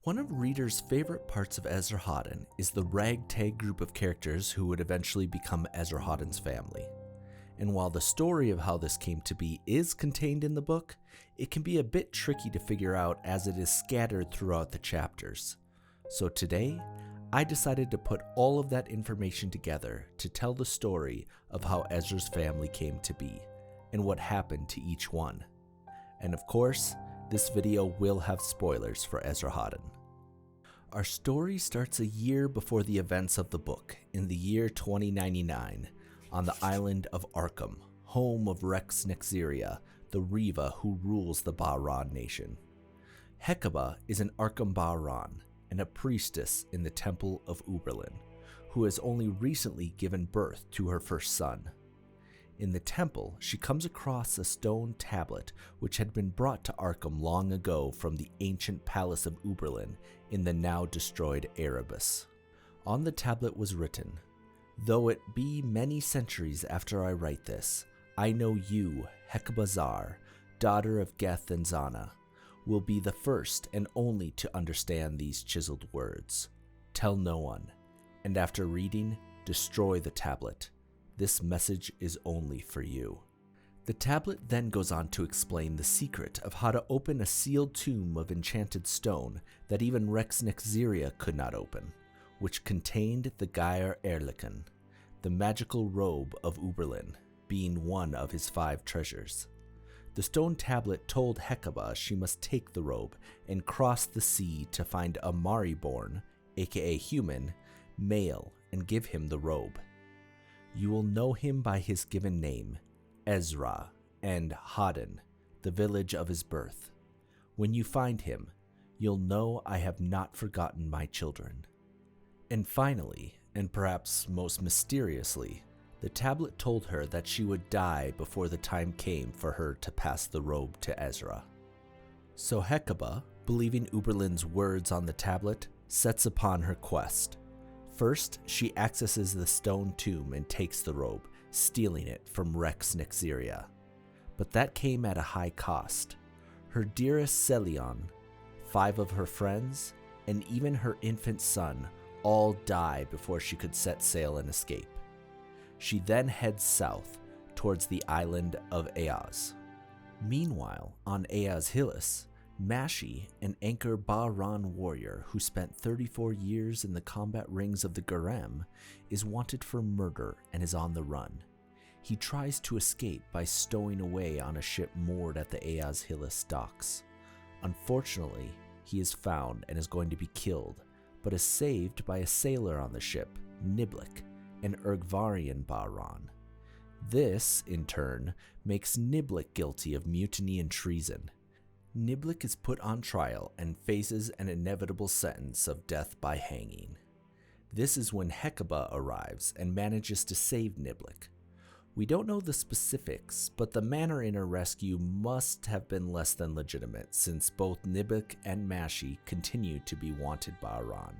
One of readers' favorite parts of Esrahaddon is the ragtag group of characters who would eventually become Esrahaddon's family. And while the story of how this came to be is contained in the book, it can be a bit tricky to figure out as it is scattered throughout the chapters. So today, I decided to put all of that information together to tell the story of how Ezra's family came to be, and what happened to each one. And of course, this video will have spoilers for Esrahaddon. Our story starts a year before the events of the book, in the year 2099, on the island of Arkham, home of Riyria, the Riva who rules the Bahran nation. Hekkabah is an Arkham Bahran and a priestess in the Temple of Uberlin, who has only recently given birth to her first son. In the temple, she comes across a stone tablet which had been brought to Arkham long ago from the ancient palace of Uberlin in the now destroyed Erebus. On the tablet was written, "Though it be many centuries after I write this, I know you, Hekkabah, daughter of Geth and Zana, will be the first and only to understand these chiseled words. Tell no one, and after reading, destroy the tablet. This message is only for you." The tablet then goes on to explain the secret of how to open a sealed tomb of enchanted stone that even Riyria could not open, which contained the Geir Erlichen, the magical robe of Uberlin, being one of his 5 treasures. The stone tablet told Hekkabah she must take the robe and cross the sea to find a Mari-born, aka human, male and give him the robe. You will know him by his given name, Esra, and Haddon, the village of his birth. When you find him, you'll know I have not forgotten my children. And finally, and perhaps most mysteriously, the tablet told her that she would die before the time came for her to pass the robe to Esra. So Hekkabah, believing Uberlin's words on the tablet, sets upon her quest. First, she accesses the stone tomb and takes the robe, stealing it from Riyria. But that came at a high cost. Her dearest Celion, 5 of her friends, and even her infant son all die before she could set sail and escape. She then heads south towards the island of Ayaz. Meanwhile, on Ayaz Hillis, Mashie, an Anchor Bahran warrior who spent 34 years in the combat rings of the Garem, is wanted for murder and is on the run. He tries to escape by stowing away on a ship moored at the Ayaz Hillis docks. Unfortunately, he is found and is going to be killed, but is saved by a sailor on the ship, Niblick, an Urgvarian Bahran. This, in turn, makes Niblick guilty of mutiny and treason. Niblick is put on trial and faces an inevitable sentence of death by hanging. This is when Hekkabah arrives and manages to save Niblick. We don't know the specifics, but the manner in her rescue must have been less than legitimate, since both Niblick and Mashie continue to be wanted Bahran.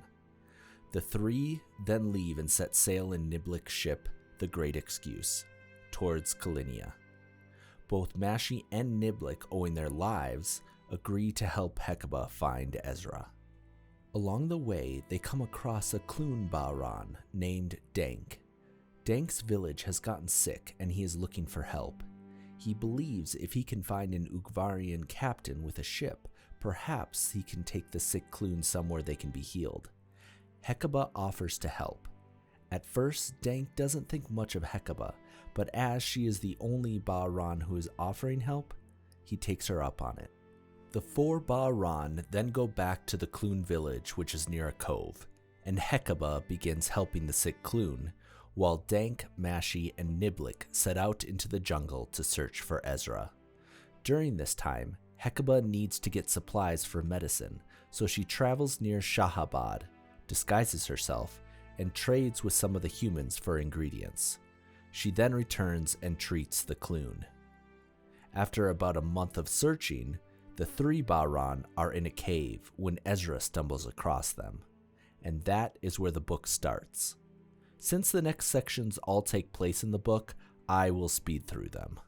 The 3 then leave and set sail in Niblick's ship, the Great Excuse, towards Kalinia. Both Mashie and Niblick, owing their lives, agree to help Hekkabah find Esra. Along the way, they come across a Clune Bahran named Dank. Dank's village has gotten sick and he is looking for help. He believes if he can find an Urgvarian captain with a ship, perhaps he can take the sick Clune somewhere they can be healed. Hekkabah offers to help. At first, Dank doesn't think much of Hekkabah, but as she is the only Bahran who is offering help, he takes her up on it. The 4 Bahran then go back to the Clune village, which is near a cove, and Hekkabah begins helping the sick Clune, while Dank, Mashie, and Niblick set out into the jungle to search for Esra. During this time, Hekkabah needs to get supplies for medicine, so she travels near Shahabad, disguises herself, and trades with some of the humans for ingredients. She then returns and treats the Clune. After about a month of searching, the 3 Bahran are in a cave when Esra stumbles across them, and that is where the book starts. Since the next sections all take place in the book, I will speed through them.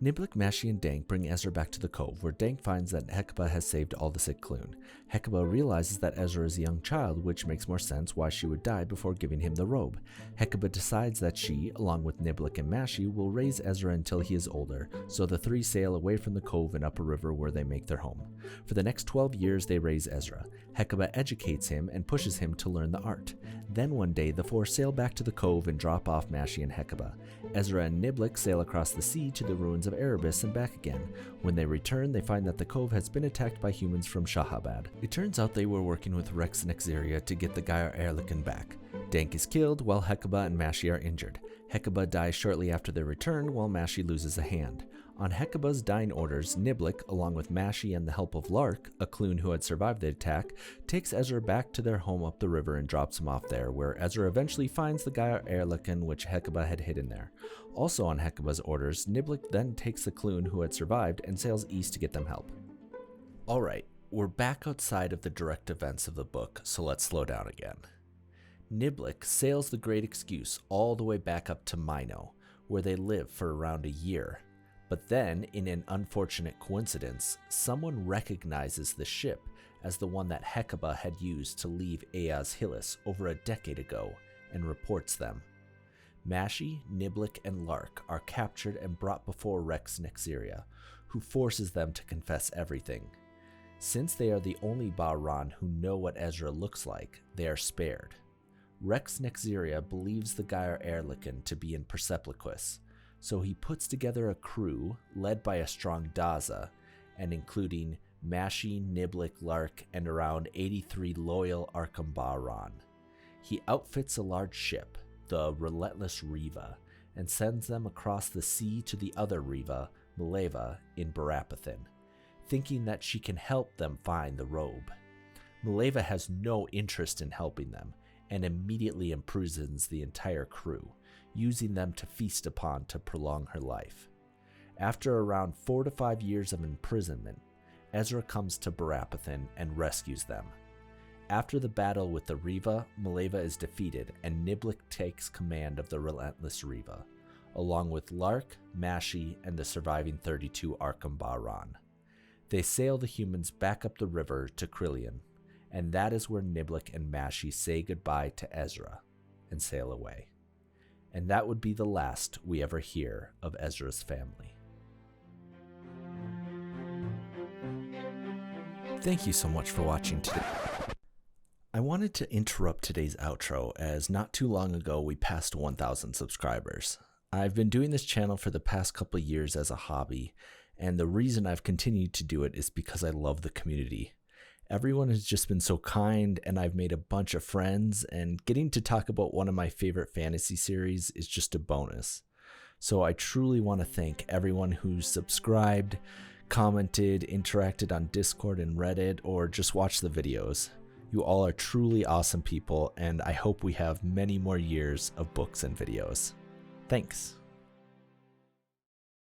Niblick, Mashie, and Dank bring Esra back to the cove, where Dank finds that Hekkabah has saved all the sick Clune. Hekkabah realizes that Esra is a young child, which makes more sense why she would die before giving him the robe. Hekkabah decides that she, along with Niblick and Mashie, will raise Esra until he is older, so the three sail away from the cove and up a river where they make their home. For the next 12 years they raise Esra. Hekkabah educates him and pushes him to learn the art. Then one day the four sail back to the cove and drop off Mashie and Hekkabah. Esra and Niblick sail across the sea to the ruins of Erebus and back again. When they return, they find that the cove has been attacked by humans from Shahabad. It turns out they were working with Rex and Riyria to get the Gaia Erlikin back. Dank is killed while Hekkabah and Mashie are injured. Hekkabah dies shortly after their return while Mashie loses a hand. On Hekkabah's dying orders, Niblick, along with Mashie and the help of Lark, a Clune who had survived the attack, takes Esra back to their home up the river and drops him off there, where Esra eventually finds the Gaia Erlikin which Hekkabah had hidden there. Also on Hekkabah's orders, Niblick then takes the Clune who had survived and sails east to get them help. Alright, we're back outside of the direct events of the book, so let's slow down again. Niblick sails the Great Excuse all the way back up to Mino, where they live for around a year. But then, in an unfortunate coincidence, someone recognizes the ship as the one that Hekkabah had used to leave Eaz Hillis over a decade ago, and reports them. Mashie, Niblick, and Lark are captured and brought before Rex and Riyria, who forces them to confess everything. Since they are the only Bahran who know what Esra looks like, they are spared. Rex and Riyria believes the Gaia Erlikin to be in Persepliquis, so he puts together a crew led by a strong Daza, and including Mashie, Niblick, Lark, and around 83 loyal Arkham Bahran. He outfits a large ship, the relentless Riva, and sends them across the sea to the other Riva, Mileva, in Barapathin, thinking that she can help them find the robe. Mileva has no interest in helping them, and immediately imprisons the entire crew, using them to feast upon to prolong her life. After around 4 to 5 years of imprisonment, Esra comes to Barapathin and rescues them. After the battle with the Riva, Mileva is defeated and Niblick takes command of the relentless Riva, along with Lark, Mashie, and the surviving 32 Arkham Bahran. They sail the humans back up the river to Krillian, and that is where Niblick and Mashie say goodbye to Esra and sail away. And that would be the last we ever hear of Esra's family. Thank you so much for watching today. I wanted to interrupt today's outro as not too long ago we passed 1,000 subscribers. I've been doing this channel for the past couple of years as a hobby, and the reason I've continued to do it is because I love the community. Everyone has just been so kind, and I've made a bunch of friends, and getting to talk about one of my favorite fantasy series is just a bonus. So I truly want to thank everyone who's subscribed, commented, interacted on Discord and Reddit, or just watched the videos. You all are truly awesome people, and I hope we have many more years of books and videos. Thanks.